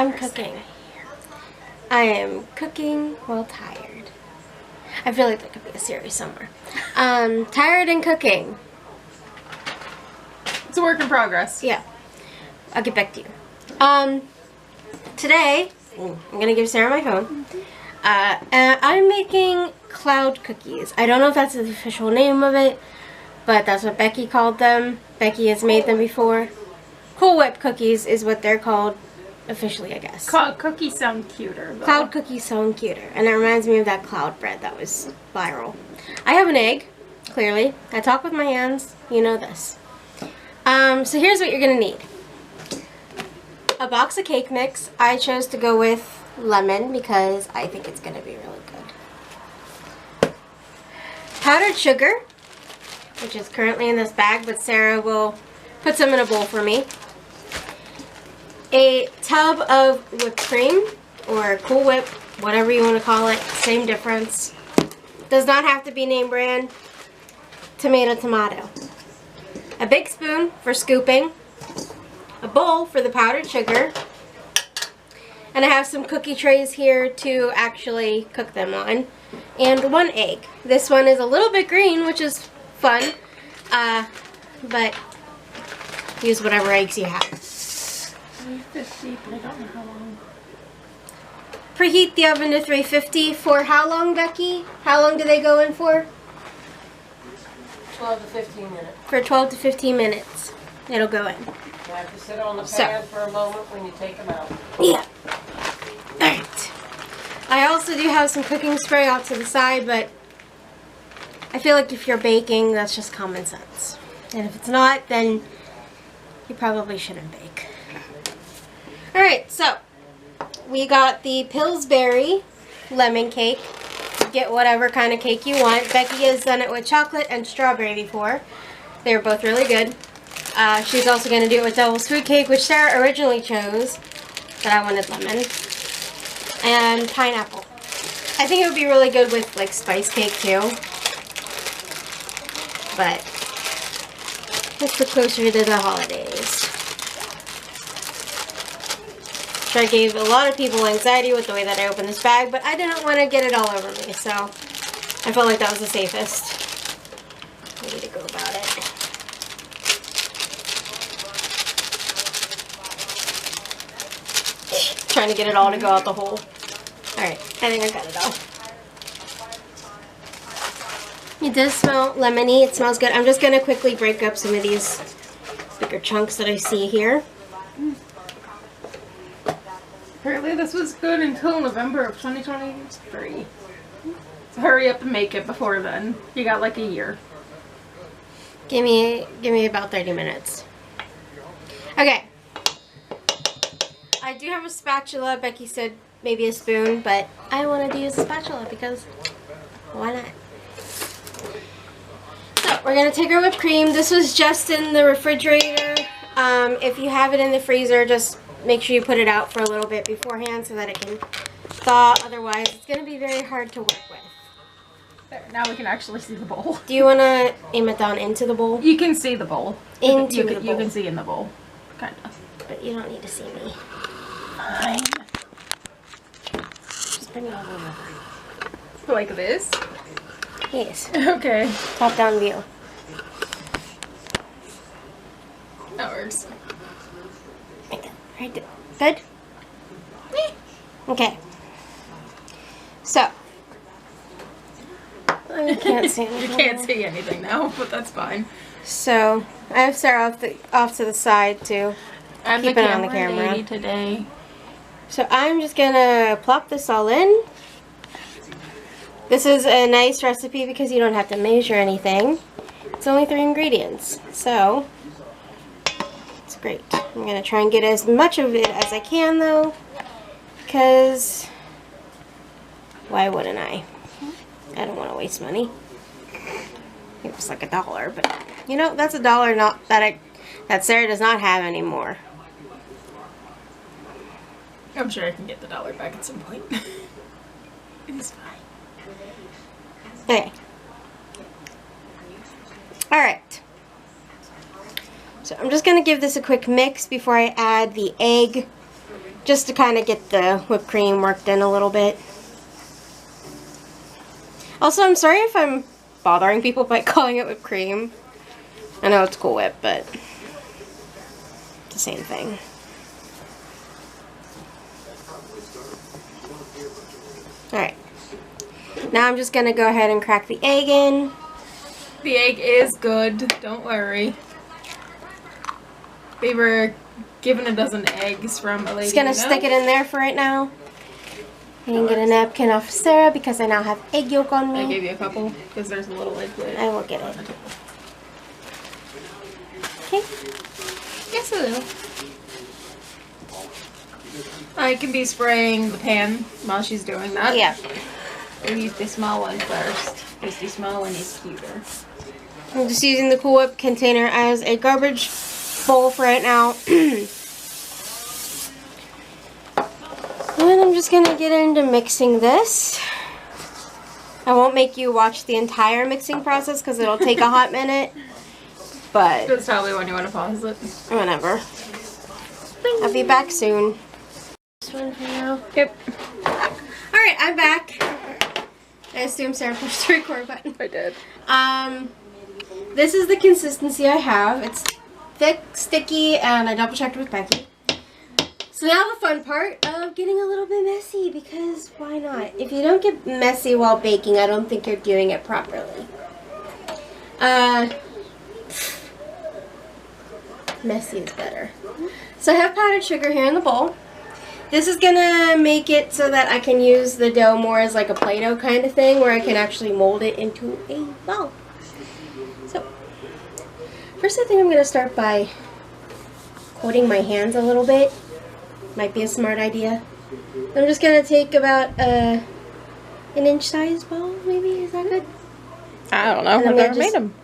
I'm cooking. I am cooking while tired. I feel like there could be a series somewhere. Tired and cooking. It's a work in progress. Yeah. I'll get back to you. Today, I'm gonna give Sarah my phone. I'm making cloud cookies. I don't know if that's the official name of it, but that's what Becky called them. Becky has made them before. Cool Whip cookies is what they're called officially, I guess. Cookies sound cuter, though. Cloud cookies sound cuter, and it reminds me of that cloud bread that was viral. I have an egg, clearly. I talk with my hands. You know this. So here's what you're gonna need. A box of cake mix. I chose to go with lemon because I think it's gonna be really good. Powdered sugar, which is currently in this bag, but Sarah will put some in a bowl for me. A tub of whipped cream, or Cool Whip, whatever you want to call it, same difference. Does not have to be name brand. Tomato. A big spoon for scooping. A bowl for the powdered sugar. And I have some cookie trays here to actually cook them on. And one egg. This one is a little bit green, which is fun. But use whatever eggs you have. 350, but I don't know how long. Preheat the oven to 350 for how long, Becky? How long do they go in for? 12 to 15 minutes. For 12 to 15 minutes. It'll go in. You have to sit on the pan for a moment when you take them out. Yeah. Alright. I also do have some cooking spray off to the side, but I feel like if you're baking, that's just common sense. And if it's not, then you probably shouldn't bake. Alright, so we got the Pillsbury lemon cake. Get whatever kind of cake you want. Becky has done it with chocolate and strawberry before. They're both really good. She's also going to do it with double sweet cake, which Sarah originally chose, but I wanted lemon. And pineapple. I think it would be really good with like spice cake too. But it's for closer to the holidays. I gave a lot of people anxiety with the way that I opened this bag, but I didn't want to get it all over me, so I felt like that was the safest way to go about it. Trying to get it all to go out the hole. Alright, I think I got it all. It does smell lemony. It smells good. I'm just going to quickly break up some of these bigger chunks that I see here. Apparently this was good until November of 2023. So hurry up and make it before then. You got like a year. Give me about 30 minutes. Okay. I do have a spatula. Becky said maybe a spoon, but I wanted to use a spatula because why not? So we're going to take our whipped cream. This was just in the refrigerator. If you have it in the freezer, just make sure you put it out for a little bit beforehand so that it can thaw. Otherwise, it's going to be very hard to work with. There, now we can actually see the bowl. Do you want to aim it down into the bowl? You can see the bowl. Into the bowl. You can see in the bowl. Kind of. But you don't need to see me. Fine. Just bring it all over. Like this? Yes. Okay. Top down view. That works. Right there. Good? Okay. So. You can't see anything. You can't see anything now, but that's fine. So, I have Sarah off to the side to keep it on the camera today. So I'm just gonna plop this all in. This is a nice recipe because you don't have to measure anything. It's only 3 ingredients, so it's great. I'm gonna try and get as much of it as I can though, because why wouldn't I? I don't want to waste money. It was like $1, but you know, that's $1 not that Sarah does not have anymore. I'm sure I can get the $1 back at some point. It's fine. Okay. Alright. So I'm just going to give this a quick mix before I add the egg just to kind of get the whipped cream worked in a little bit. Also, I'm sorry if I'm bothering people by calling it whipped cream. I know it's Cool Whip, but it's the same thing. Alright. Now I'm just going to go ahead and crack the egg in. The egg is good, don't worry. They were given a dozen eggs from a lady. Just going to stick it in there for right now. And get a napkin off Sarah because I now have egg yolk on me. I gave you a couple because there's a little egg with it. I will get it. Okay. Yes, a little. I can be spraying the pan while she's doing that. Yeah. We'll use the small one first because the small one is cuter. I'm just using the Cool Whip container as a garbage bowl for right now. And I'm just going to get into mixing this. I won't make you watch the entire mixing process because it'll take a hot minute. But That's probably when you want to pause it. whatever. I'll be back soon. This one for now. Yep. Alright, I'm back. I assume Sarah pushed the record button. I did. This is the consistency I have. It's thick, sticky, and I double checked with Becky. So now the fun part of getting a little bit messy, because why not? If you don't get messy while baking, I don't think you're doing it properly. Messy is better. So I have powdered sugar here in the bowl. This is gonna make it so that I can use the dough more as like a Play-Doh kind of thing, where I can actually mold it into a ball. So, first I think I'm gonna start by coating my hands a little bit. Might be a smart idea. I'm just gonna take about an inch size ball, maybe. Is that good? I don't know. And I've I'm never gonna made them.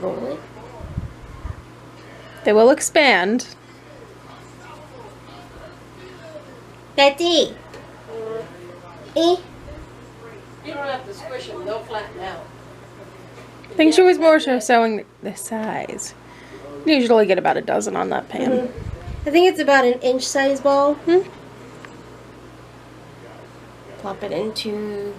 Roll it. They will expand. Betty. Eh? You don't have to squish them, they'll flatten out. I think she was more so showing the size. You usually get about a dozen on that pan. Mm-hmm. I think it's about an inch size ball. Plop it into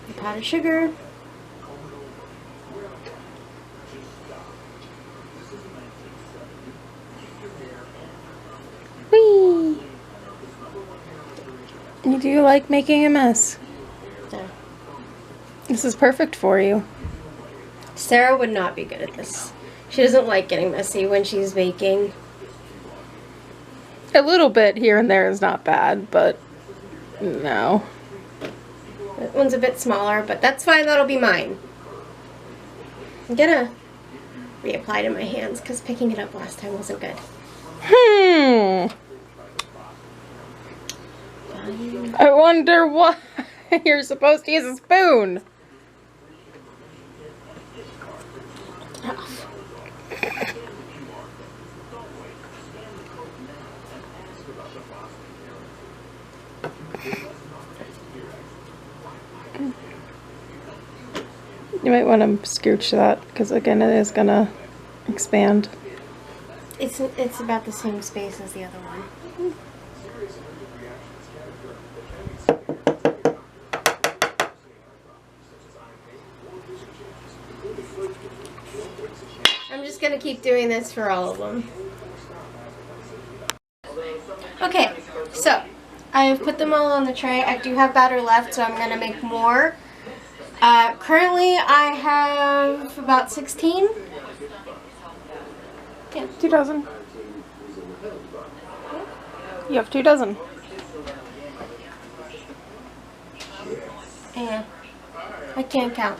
the powdered sugar. Whee! You do like making a mess. So, This is perfect for you. Sarah would not be good at this. She doesn't like getting messy when she's baking. A little bit here and there is not bad, but no. That one's a bit smaller, but that's fine. That'll be mine. I'm gonna reapply to my hands because picking it up last time wasn't good. I wonder why you're supposed to use a spoon. You might want to scooch that because again it is gonna expand. It's about the same space as the other one. I'm just gonna keep doing this for all of them. Okay, so I've put them all on the tray. I do have batter left, so I'm gonna make more. Currently I have about 16. Yeah. 2 dozen. You have 2 dozen. Yeah, I can't count.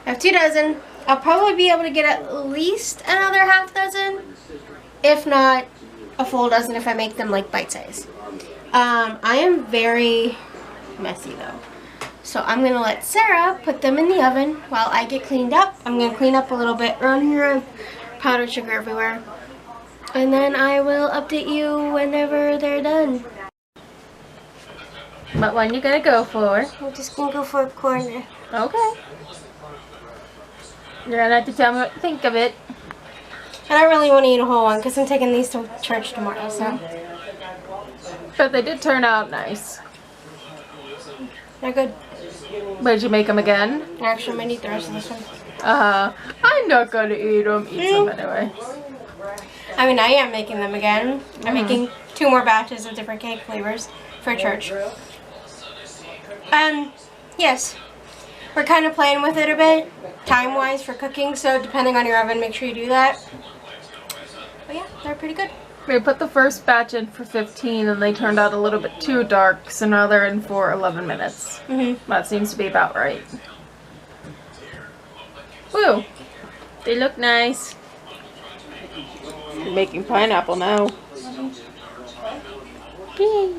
I have 2 dozen. I'll probably be able to get at least another half dozen, if not a full dozen if I make them like bite size. I am very messy though. So I'm going to let Sarah put them in the oven while I get cleaned up. I'm going to clean up a little bit. Around here I have powdered sugar everywhere. And then I will update you whenever they're done. What one you gonna go for? I'm just going to go for a corner. Okay. You're gonna have to tell me what you think of it. I don't really want to eat a whole one because I'm taking these to church tomorrow, so But they did turn out nice. they're good. But did you make them again? Actually, I'm gonna eat the rest of this one. I'm not gonna eat them. Eat some anyway. I mean, I am making them again. I'm making 2 more batches of different cake flavors for church. Yes. We're kind of playing with it a bit, time-wise for cooking, so depending on your oven, make sure you do that. But yeah, they're pretty good. We put the first batch in for 15 and they turned out a little bit too dark, so now they're in for 11 minutes. That seems to be about right. Woo! They look nice. I'm making pineapple now. Yay.